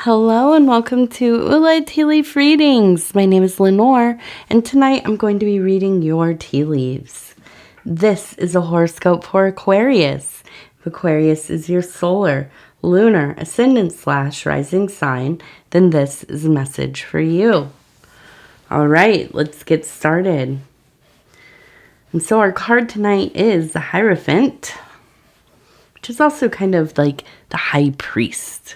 Hello and welcome to Ula Tea Leaf Readings. My name is Lenor, and tonight I'm going to be reading your tea leaves. This is a horoscope for Aquarius. If Aquarius is your solar, lunar, ascendant/rising sign, then this is a message for you. All right, let's get started. And so our card tonight is the Hierophant, which is also kind of like the high priest.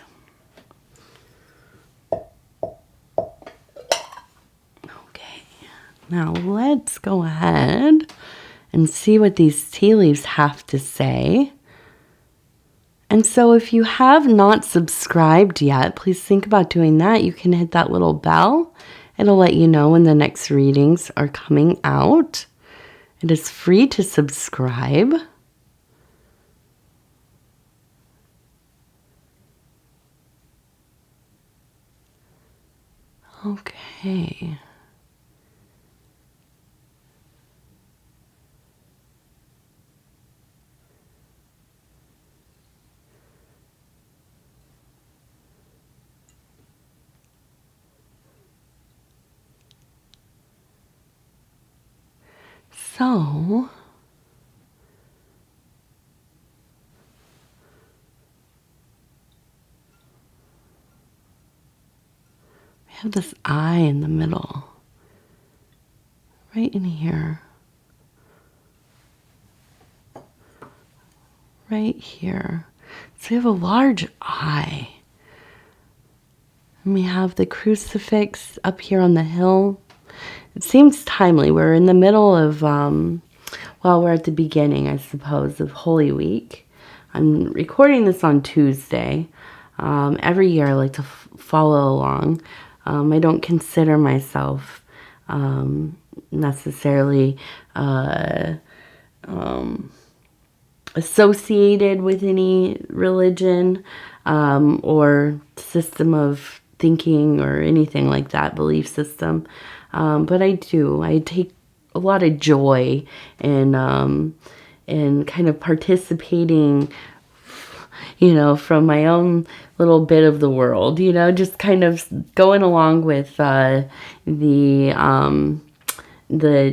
Now let's go ahead and see what these tea leaves have to say. And so if you have not subscribed yet, please think about doing that. You can hit that little bell. It'll let you know when the next readings are coming out. It is free to subscribe. Okay. So, we have this eye in the middle, right in here, right here. So we have a large eye. And we have the crucifix up here on the hill. It seems timely. We're in the middle of, we're at the beginning, I suppose, of Holy Week. I'm recording this on Tuesday. Every year I like to follow along. I don't consider myself necessarily associated with any religion or system of thinking or anything like that, belief system. But I take a lot of joy in kind of participating, from my own little bit of the world, just kind of going along with the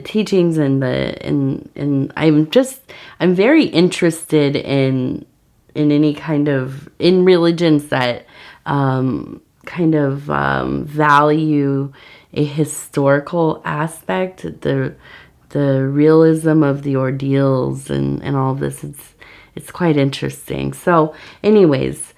teachings and I'm very interested in any kind of, in religions that value a historical aspect, the realism of the ordeals and all of this. It's quite interesting. So anyways,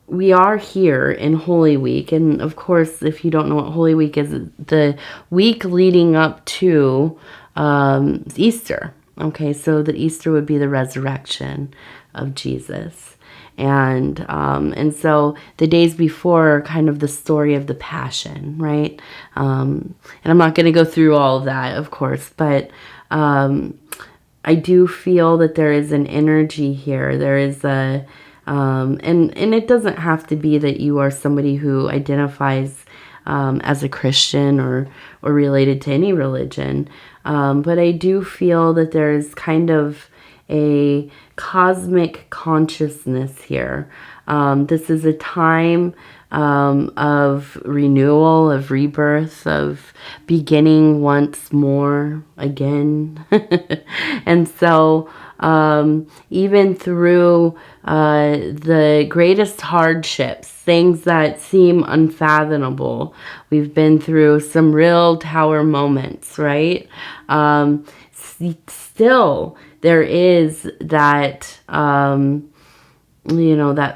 we are here in Holy Week. And of course, if you don't know what Holy Week is, the week leading up to Easter. Okay, so the Easter would be the resurrection of Jesus. And so the days before are kind of the story of the Passion, right? And I'm not going to go through all of that, of course, but I do feel that there is an energy here. There is a, and it doesn't have to be that you are somebody who identifies as a Christian or related to any religion, but I do feel that there's kind of a cosmic consciousness here. This is a time of renewal, of rebirth, of beginning once more again. And so even through the greatest hardships, things that seem unfathomable, we've been through some real tower moments, right? Still, there is that, that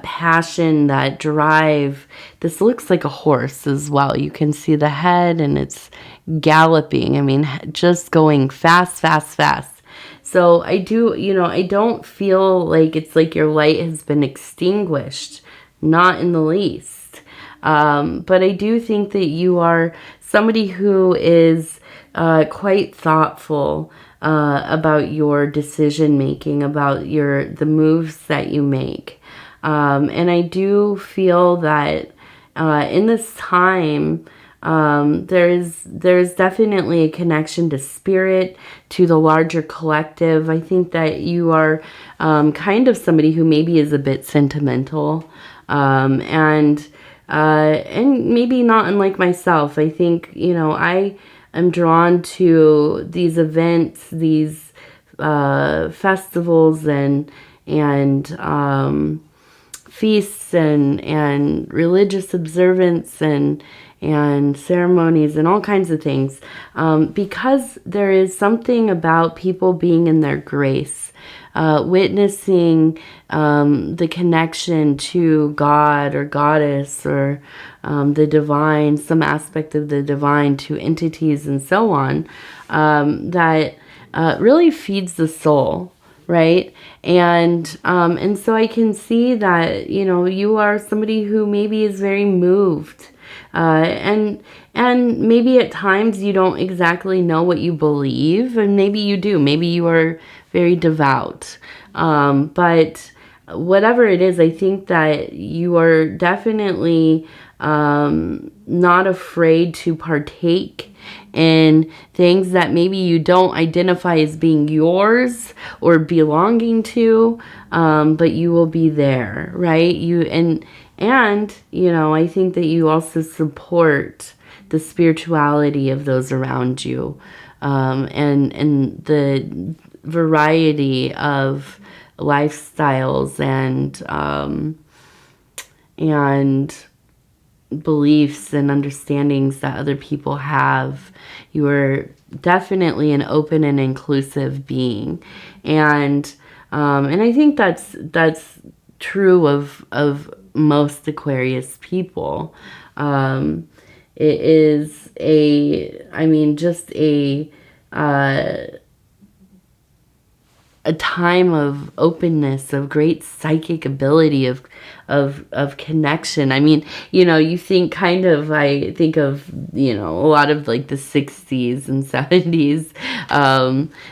passion, that drive. This looks like a horse as well. You can see the head and it's galloping. I mean, just going fast, fast, fast. So I don't feel like it's like your light has been extinguished. Not in the least. But I do think that you are somebody who is quite thoughtful about your decision making, about the moves that you make. And I do feel that in this time, there's definitely a connection to spirit, to the larger collective. I think that you are kind of somebody who maybe is a bit sentimental. And maybe not unlike myself. I think, I am drawn to these events, these festivals and feasts and religious observance and ceremonies and all kinds of things, because there is something about people being in their grace, witnessing the connection to God or goddess or the divine, some aspect of the divine, to entities and so on, that really feeds the soul. Right. And so I can see that, you are somebody who maybe is very moved. And maybe at times you don't exactly know what you believe, and maybe you do. Maybe you are very devout. But whatever it is, I think that you are definitely not afraid to partake in things that maybe you don't identify as being yours or belonging to, but you will be there, right? I think that you also support the spirituality of those around you, and the variety of lifestyles and beliefs and understandings that other people have. You are definitely an open and inclusive being, and I think that's true of most Aquarius people. It is just a time of openness, of great psychic ability, of connection. You think I think of, a lot of like the 60s and 70s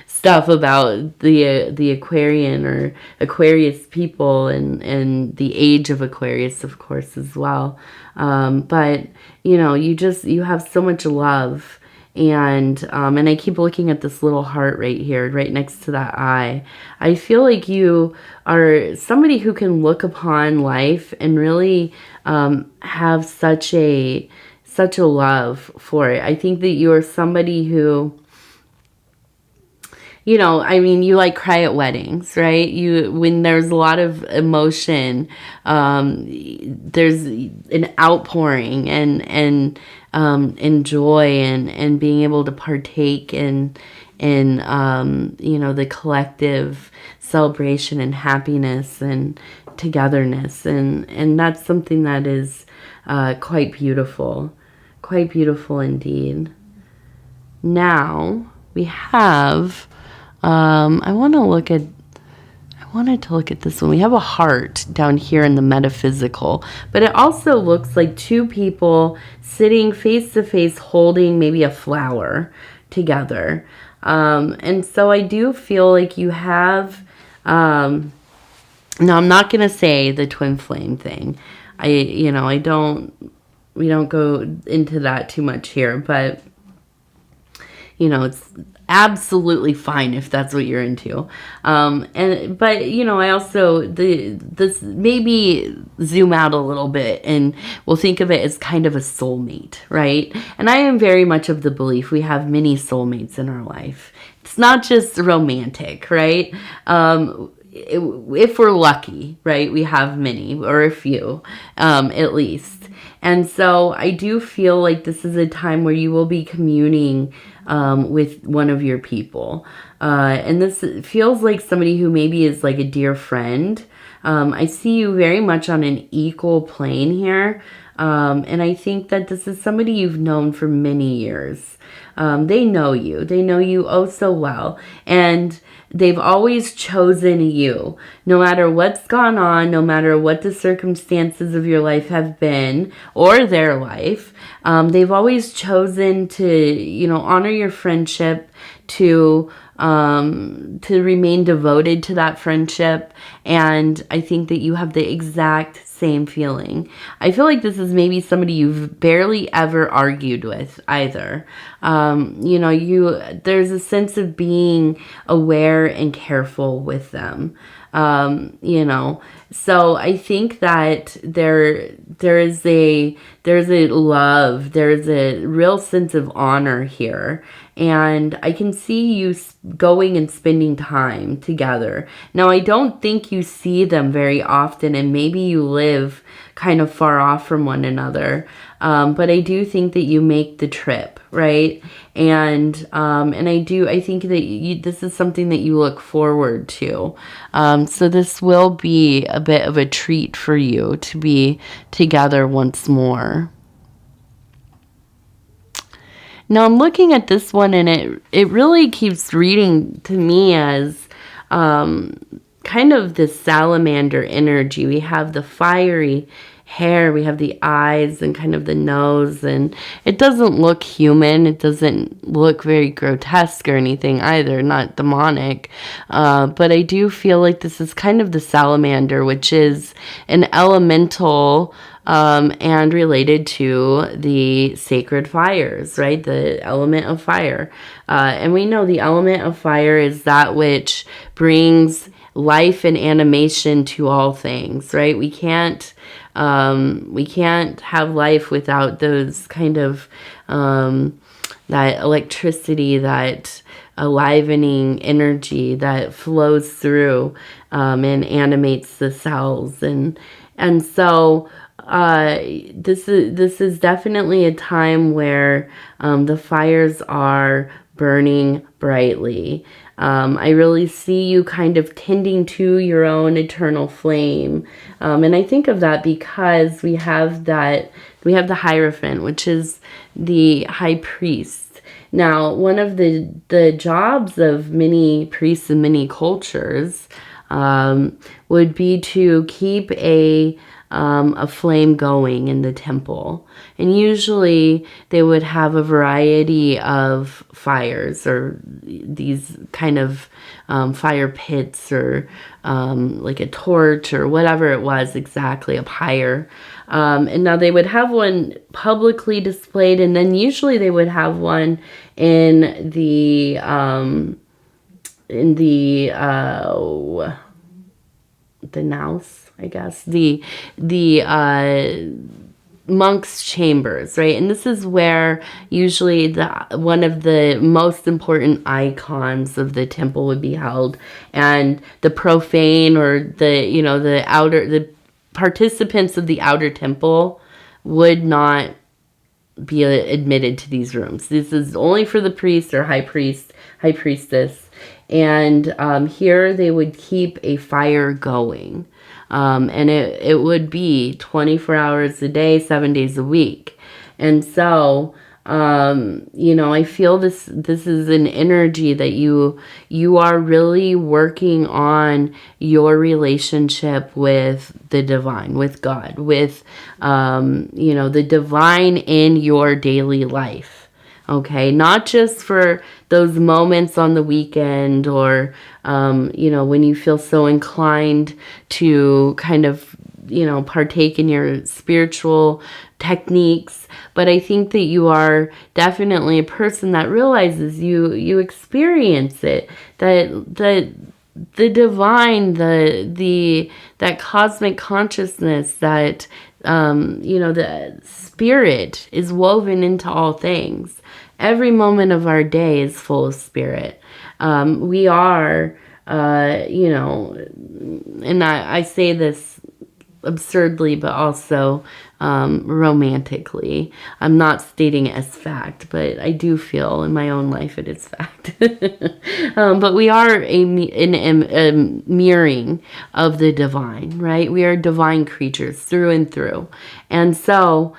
stuff about the Aquarian or Aquarius people and the age of Aquarius, of course, as well. But you have so much love. And I keep looking at this little heart right here, right next to that eye. I feel like you are somebody who can look upon life and really have such a love for it. I think that you are somebody who, you like cry at weddings, right? When there's a lot of emotion, there's an outpouring and joy and being able to partake in the collective celebration and happiness and togetherness, and that's something that is quite beautiful indeed. Now we have. I wanted to look at this one. We have a heart down here in the metaphysical, but it also looks like two people sitting face to face holding maybe a flower together. And so I do feel like you have, now I'm not going to say the twin flame thing. We don't go into that too much here, but it's absolutely fine if that's what you're into. But I also this maybe zoom out a little bit and we'll think of it as kind of a soulmate, right? And I am very much of the belief we have many soulmates in our life. It's not just romantic, right? If we're lucky, right, we have many or a few, at least. And so I do feel like this is a time where you will be communing with one of your people. And this feels like somebody who maybe is like a dear friend. I see you very much on an equal plane here. And I think that this is somebody you've known for many years. They know you. They know you oh so well. And they've always chosen you. No matter what's gone on, no matter what the circumstances of your life have been, or their life, they've always chosen to, honor your friendship, to remain devoted to that friendship. And I think that you have the exact same feeling. I feel like this is maybe somebody you've barely ever argued with either. There's a sense of being aware and careful with them. You know, so I think that there's a love, there's a real sense of honor here. And I can see you going and spending time together. Now, I don't think you see them very often, and maybe you live kind of far off from one another. But I do think that you make the trip, right? And I think that this is something that you look forward to. So this will be a bit of a treat for you to be together once more. Now I'm looking at this one, and it really keeps reading to me as kind of this salamander energy. We have the fiery hair, we have the eyes and kind of the nose, and it doesn't look human. It doesn't look very grotesque or anything either, not demonic. But I do feel like this is kind of the salamander, which is an elemental and related to the sacred fires, right? The element of fire. And we know the element of fire is that which brings life and animation to all things, right? We can't have life without those kind of that electricity, that enlivening energy that flows through and animates the cells, and so this is definitely a time where the fires are burning brightly. I really see you kind of tending to your own eternal flame. And I think of that because we have the Hierophant, which is the high priest. Now, one of the jobs of many priests in many cultures would be to keep a flame going in the temple. And usually they would have a variety of fires, or these kind of fire pits, or like a torch, or whatever it was exactly, a pyre. And now they would have one publicly displayed, and then usually they would have one in the naus, I guess, the monks' chambers, right? And this is where usually one of the most important icons of the temple would be held, and the profane, or the participants of the outer temple would not be admitted to these rooms. This is only for the priest or high priest, high priestess. And here they would keep a fire going. And it would be 24 hours a day, 7 days a week. And so, I feel this is an energy that you are really working on your relationship with the divine, with God, with, the divine in your daily life. Okay, not just for those moments on the weekend, or, when you feel so inclined to kind of, partake in your spiritual techniques. But I think that you are definitely a person that realizes you experience it, that the divine, that cosmic consciousness, that, the spirit is woven into all things. Every moment of our day is full of spirit. We are, and I say this absurdly, but also romantically. I'm not stating it as fact, but I do feel in my own life it is fact. But we are a mirroring of the divine, right? We are divine creatures through and through. And so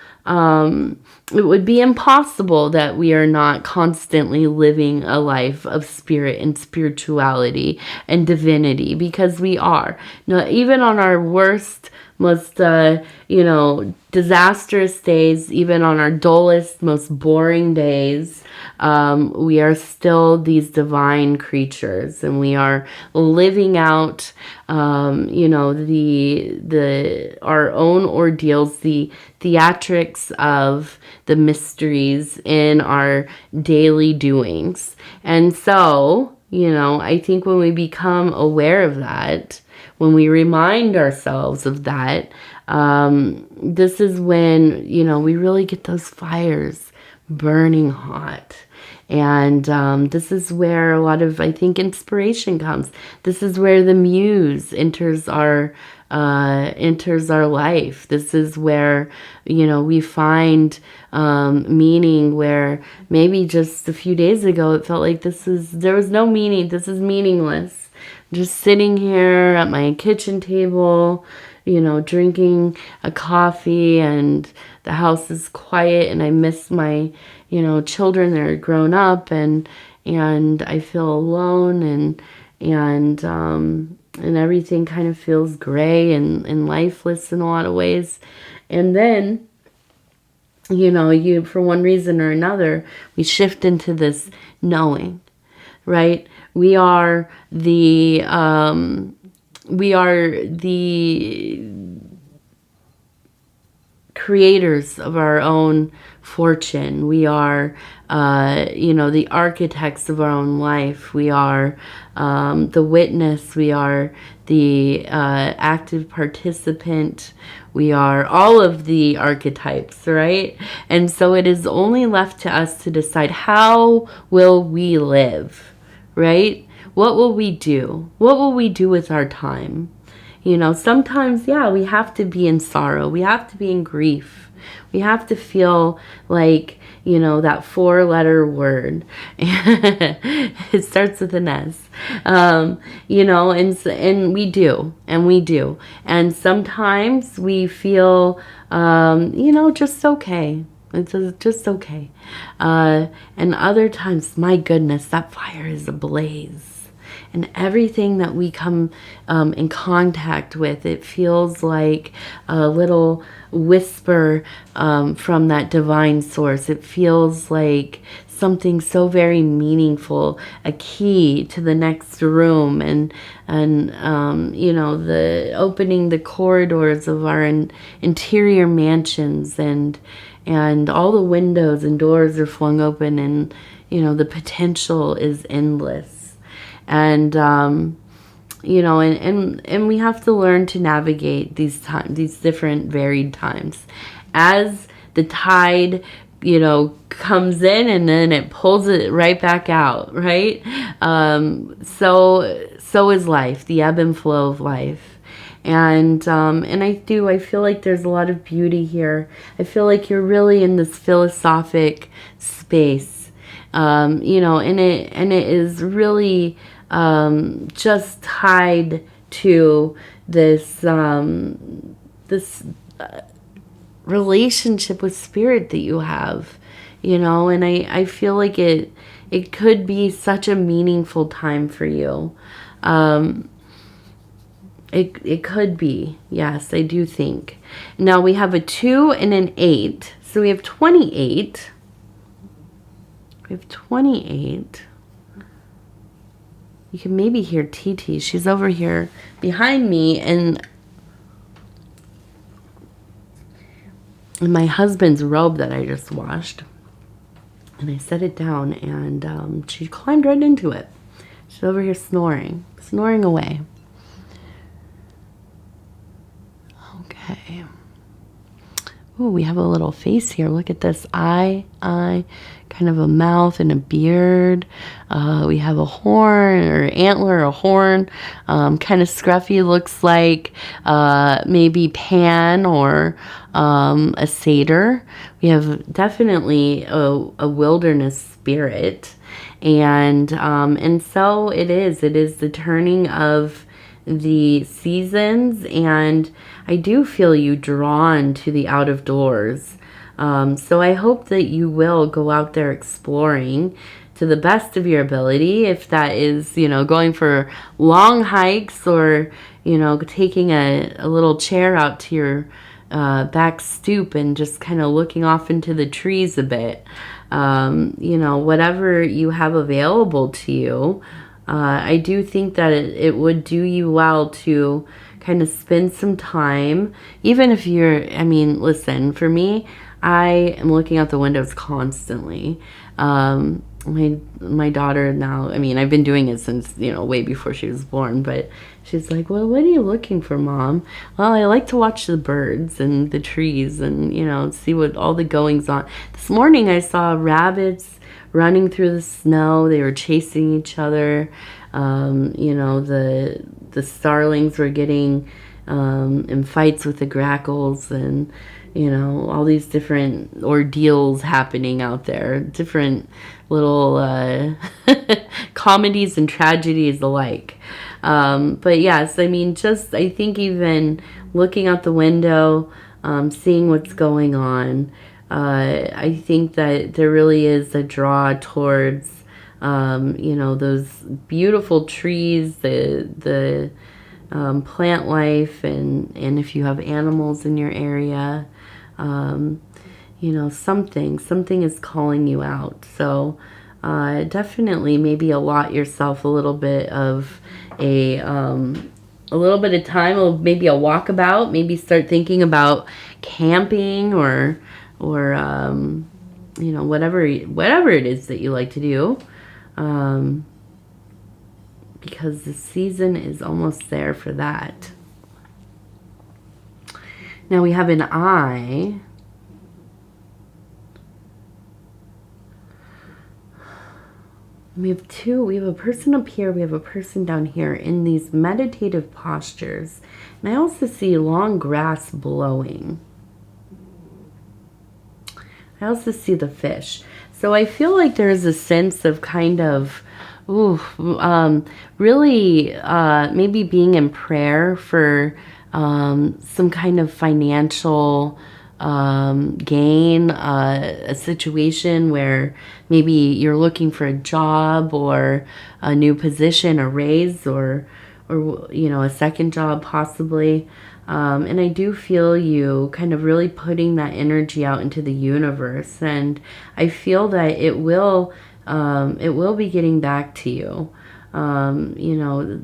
it would be impossible that we are not constantly living a life of spirit and spirituality and divinity, because we are. Now, even on our worst, most, disastrous days, even on our dullest, most boring days, we are still these divine creatures, and we are living out, our own ordeals, the theatrics of the mysteries in our daily doings. And so, I think when we become aware of that, when we remind ourselves of that, this is when, you know, we really get those fires burning hot. And this is where a lot of, I think, inspiration comes. This is where the muse enters our life. This is where, you know, we find meaning, where maybe just a few days ago it felt like there was no meaning. This is meaningless. Just sitting here at my kitchen table, you know, drinking a coffee, and the house is quiet, and I miss my, you know, children. They're grown up, and I feel alone, and everything kind of feels gray and lifeless in a lot of ways. And then, you know, for one reason or another, we shift into this knowing, right? We are the creators of our own fortune. We are, you know, the architects of our own life. We are the witness. We are the active participant. We are all of the archetypes, right? And so it is only left to us to decide, how will we live, right? What will we do? What will we do with our time? You know, sometimes, yeah, we have to be in sorrow. We have to be in grief. We have to feel like, you know, that 4-letter word. It starts with an S. You know, and we do. And sometimes we feel, you know, just okay. It's just okay. And other times, my goodness, that fire is ablaze. And everything that we come in contact with, it feels like a little whisper from that divine source. It feels like something so very meaningful, a key to the next room, and you know, the opening the corridors of our interior mansions, and all the windows and doors are flung open, and, you know, the potential is endless. And, you know, and we have to learn to navigate these different varied times. As the tide, you know, comes in, and then it pulls it right back out, right? So is life, the ebb and flow of life. And I feel like there's a lot of beauty here. I feel like you're really in this philosophic space, you know, and it is really just tied to this relationship with spirit that you have, you know. And I feel like it could be such a meaningful time for you. It could be, yes, I do think. Now we have a 2 and an 8, so we have 28. We have 28. You can maybe hear TT. She's over here behind me, and my husband's robe that I just washed. And I set it down, and she climbed right into it. She's over here snoring away. Okay. Ooh, we have a little face here. Look at this eye, kind of a mouth and a beard. We have a horn or antler, a horn, kind of scruffy. Looks like maybe Pan or a satyr. We have definitely a wilderness spirit, and so it is the turning of the seasons, and I do feel you drawn to the out of doors. So I hope that you will go out there exploring to the best of your ability. If that is, you know, going for long hikes, or, you know, taking a little chair out to your back stoop and just kind of looking off into the trees a bit. You know, whatever you have available to you. I do think that it would do you well to kind of spend some time, even if I listen, for me, I am looking out the windows constantly. my daughter now, I mean, I've been doing it since, you know, way before she was born, but she's like, well, what are you looking for, Mom? Well, I like to watch the birds and the trees and, you know, see what all the goings on. This morning I saw rabbits running through the snow. They were chasing each other. You know, the starlings were getting in fights with the grackles, and you know, all these different ordeals happening out there, different little comedies and tragedies alike. But yes, I mean, just I think even looking out the window, seeing what's going on, I think that there really is a draw towards, you know, those beautiful trees, the plant life, and if you have animals in your area, you know, something is calling you out. So definitely maybe allot yourself a little bit of a little bit of time, maybe a walkabout, maybe start thinking about camping or you know, whatever it is that you like to do, because the season is almost there for that. Now we have an eye. We have two. We have a person up here. We have a person down here in these meditative postures. And I also see long grass blowing. I also see the fish. So I feel like there's a sense of kind of, really maybe being in prayer for some kind of financial gain, a situation where maybe you're looking for a job or a new position, a raise, or you know, a second job possibly. And I do feel you kind of really putting that energy out into the universe, and I feel that it will be getting back to you. You know,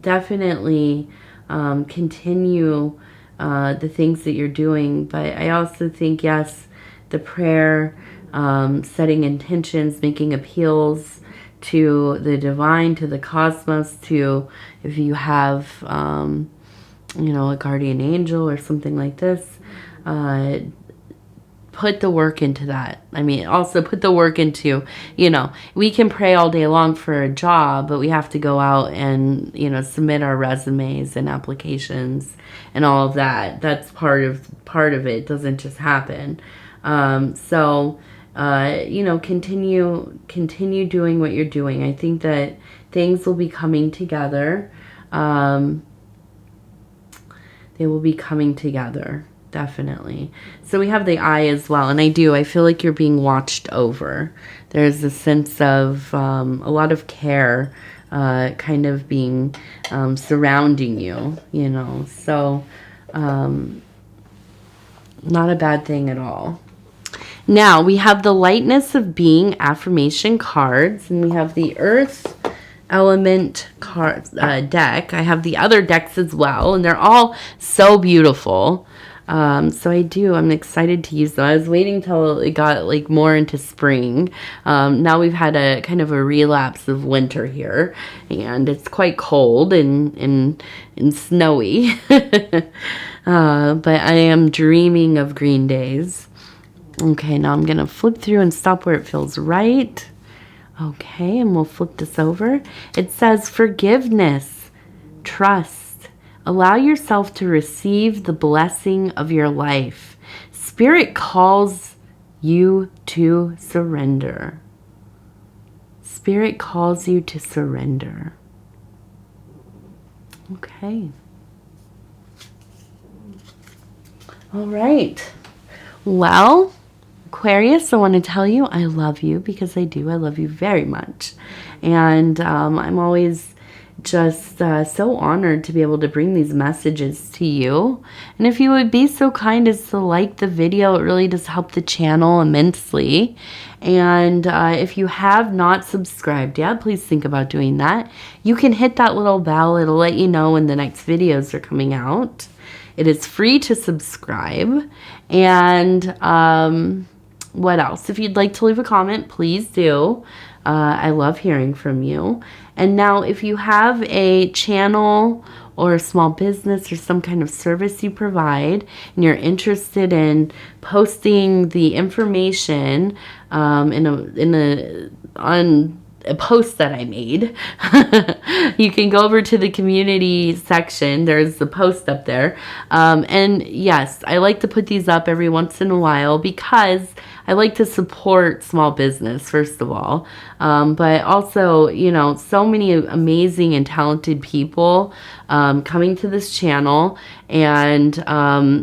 definitely continue the things that you're doing, but I also think, yes, the prayer, setting intentions, making appeals to the divine, to the cosmos, to if you have you know, a guardian angel or something like this, put the work into that. I mean, also put the work into, you know, we can pray all day long for a job, but we have to go out and, you know, submit our resumes and applications and all of that. That's part of it. It doesn't just happen. So, you know, continue doing what you're doing. I think that things will be coming together. They will be coming together, definitely. So we have the eye as well, and I feel like you're being watched over. There's a sense of a lot of care kind of being surrounding you, you know. So not a bad thing at all. Now we have the lightness of being affirmation cards, and we have the earth element card deck. I have the other decks as well, and they're all so beautiful. So I'm excited to use them. I was waiting till it got like more into spring. Now we've had a kind of a relapse of winter here, and it's quite cold and snowy. But I am dreaming of green days. Okay, now I'm gonna flip through and stop where it feels right. Okay, and we'll flip this over. It says forgiveness, trust. Allow yourself to receive the blessing of your life. Spirit calls you to surrender. Spirit calls you to surrender. Okay. All right. Well, Aquarius, I want to tell you I love you, because I do. I love you very much. And I'm always just so honored to be able to bring these messages to you. And if you would be so kind as to like the video, it really does help the channel immensely. And if you have not subscribed yet, please think about doing that. You can hit that little bell. It'll let you know when the next videos are coming out. It is free to subscribe. And What else? If you'd like to leave a comment, please do. I love hearing from you. And now if you have a channel or a small business or some kind of service you provide and you're interested in posting the information on a post that I made, you can go over to the community section. There's the post up there. And yes, I like to put these up every once in a while because I like to support small business, first of all. But also, you know, so many amazing and talented people coming to this channel, and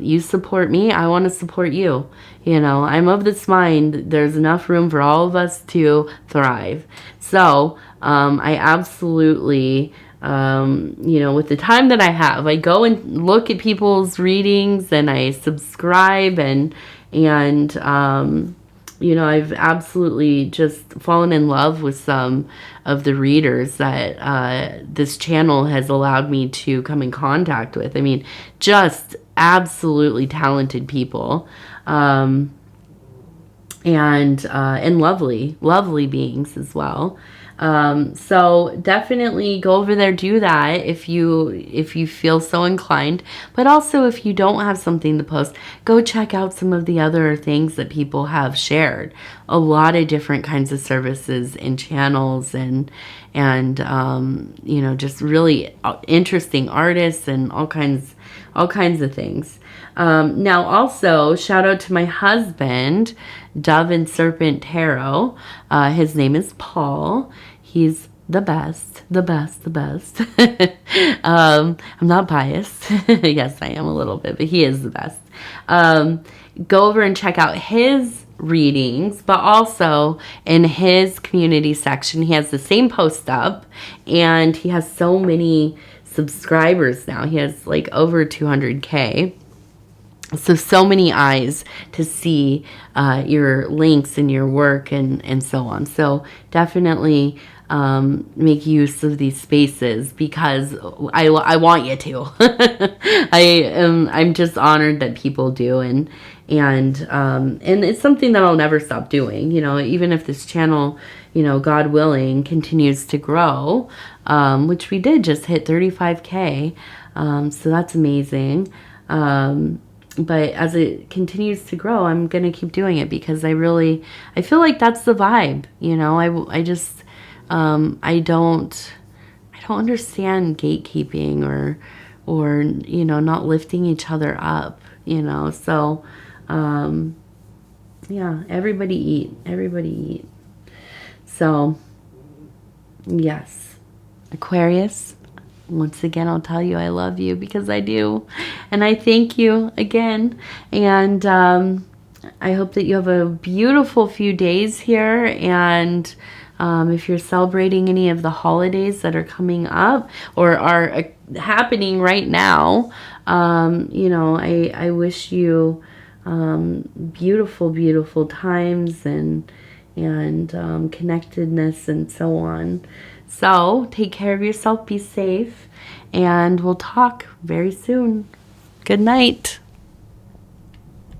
you support me, I want to support you. You know, I'm of this mind, there's enough room for all of us to thrive. So I absolutely, you know, with the time that I have, I go and look at people's readings and I subscribe and you know, I've absolutely just fallen in love with some of the readers that this channel has allowed me to come in contact with. I mean, just absolutely talented people. And lovely beings as well. So definitely go over there, do that if you feel so inclined. But also if you don't have something to post, go check out some of the other things that people have shared. A lot of different kinds of services and channels and you know, just really interesting artists and all kinds of things. Now also, shout out to my husband, Dove and Serpent Tarot. His name is Paul. He's the best. I'm not biased. Yes, I am a little bit, but he is the best. Go over and check out his readings, but also in his community section, he has the same post up, and he has so many subscribers now. He has like over 200K. So many eyes to see your links and your work and so on. So definitely make use of these spaces because I want you to. I'm just honored that people do, and it's something that I'll never stop doing. You know, even if this channel, you know, God willing, continues to grow, which we did just hit 35K. So that's amazing. But as it continues to grow, I'm going to keep doing it because I feel like that's the vibe. You know, I just, I don't understand gatekeeping or, you know, not lifting each other up, you know. So, yeah, everybody eat. So, yes, Aquarius. Once again, I'll tell you I love you because I do. And I thank you again. And I hope that you have a beautiful few days here. And if you're celebrating any of the holidays that are coming up or are happening right now, you know, I wish you beautiful times and connectedness and so on. So take care of yourself, be safe, and we'll talk very soon. Good night.